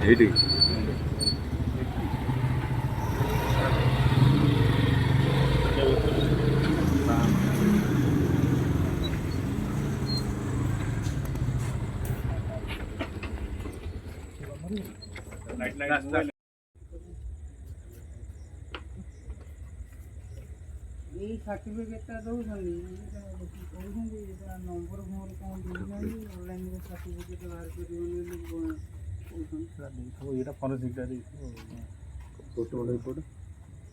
এইটাই এই সার্টিফিকেটটা দেଉଛନ୍ତି କହୁଛନ୍ତି ଏଇଟା ନମ୍ବର ଫମ୍ବର କ'ଣ ଦେଇନାହାନ୍ତି ଅନଲାଇନ୍ରେ ସାର୍ଟିଫିକେଟ୍ ବାହାର କରିବନି ବୋଲି କହୁଛନ୍ତି। ଏଇଟା ଫରେନ୍ସିକ୍ଟା ଦେଇଥିବ ପୋଷ୍ଟମର୍ଟମ ରିପୋର୍ଟ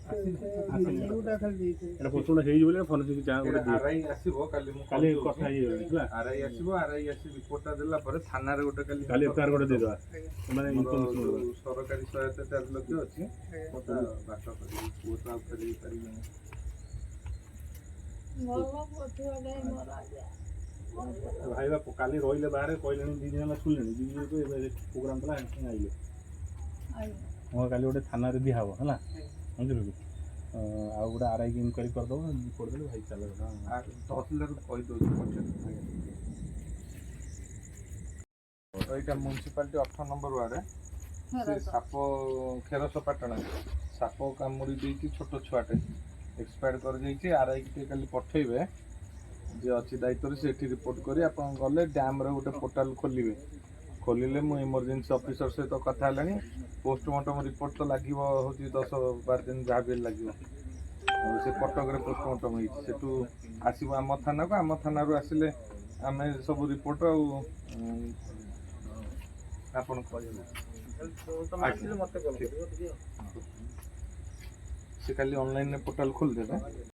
ଏଗୁଟା ଖାଲି ଦେଇଥିବେ। ଏଇଟା ପୋଷ୍ଟମର୍ଟମ ହେଇଯିବ ବୋଲି ଫରେନ୍ସିକ୍ ଯାହା ଗୋଟେ ଆର୍ଆଇ ଆସିବ କାଲି ମୁଁ କାଲି କଥା ହେଇଯିବ ହେଲା। ଆର୍ଆଇ ଆସିବ ଆର୍ଆଇ ଆସି ରିପୋର୍ଟଟା ଦେଲା ପରେ ଥାନାରେ ଗୋଟେ କାଲି ଏଫଆଇଆର୍ ଗୋଟେ ଦେଇଦେବା ମାନେ ଆମର ଯୋଉ ସରକାରୀ ସହାୟତା 4 ଲକ୍ଷ ଅଛି ସେଟା ବାଟ କରିବି ପୁଅ ତ ଆଉ ଫେରେଇ ପାରିବେନି। ଭାଇ ବାପ କାଲି ରହିଲେ ବାହାରେ କହିଲେଣି 2 ଦିନ ହେଲା ଶୁଣିଲେଣି 2 ଦିନ ଏବେ ପ୍ରୋଗ୍ରାମ କଲା ଆଇଲେ ହଁ କାଲି ଗୋଟେ ଥାନାରେ ଦିଆ ହବ ହେଲା ବୁଝିଲୁ କି ଆଉ ଗୋଟେ ଆର୍ଆଇ କି ଇନକ୍ୱାରି କରିଦେବ ରିପୋର୍ଟ ଦେଲେ ଭାଇ ଚାଲ ତହସିଲଦାରକୁ କହିଦେଉଛି ପଚାରିବି। ଏଇଟା ମ୍ୟୁନିସିପାଲିଟି 18 ନମ୍ବର ୱାର୍ଡ ସେ ସାପ ଖେରସପାଟଣା ସାପ କାମୁଡ଼ି ଦେଇଛି ଛୋଟ ଛୁଆଟେ ଏକ୍ସପାୟାର୍ଡ କରିଯାଇଛି ଆର୍ଆଇ କି ଟିକେ କାଲି ପଠେଇବେ ଯିଏ ଅଛି ଦାୟିତ୍ୱରେ ସେଠି ରିପୋର୍ଟ କରି ଆପଣ ଗଲେ ଡ୍ୟାମ୍ରେ ଗୋଟେ ପୋର୍ଟାଲ ଖୋଲିବେ ଖୋଲିଲେ ମୁଁ ଏମର୍ଜେନ୍ସି ଅଫିସର ସହିତ କଥା ହେଲାଣି ପୋଷ୍ଟମର୍ଟମ ରିପୋର୍ଟ ତ ଲାଗିବ ହେଉଛି 10-12 ଦିନ ଯାହା ବି ଲାଗିବ ସେ କଟକରେ ପୋଷ୍ଟମର୍ଟମ ହେଇଛି ସେଠୁ ଆସିବ ଆମ ଥାନାକୁ ଆମ ଥାନାରୁ ଆସିଲେ ଆମେ ସବୁ ରିପୋର୍ଟ ଆଉ ଆପଣ କହିବେ ସେ କାଲି ଅନଲାଇନରେ ପୋର୍ଟାଲ ଖୋଲିଦେବେ।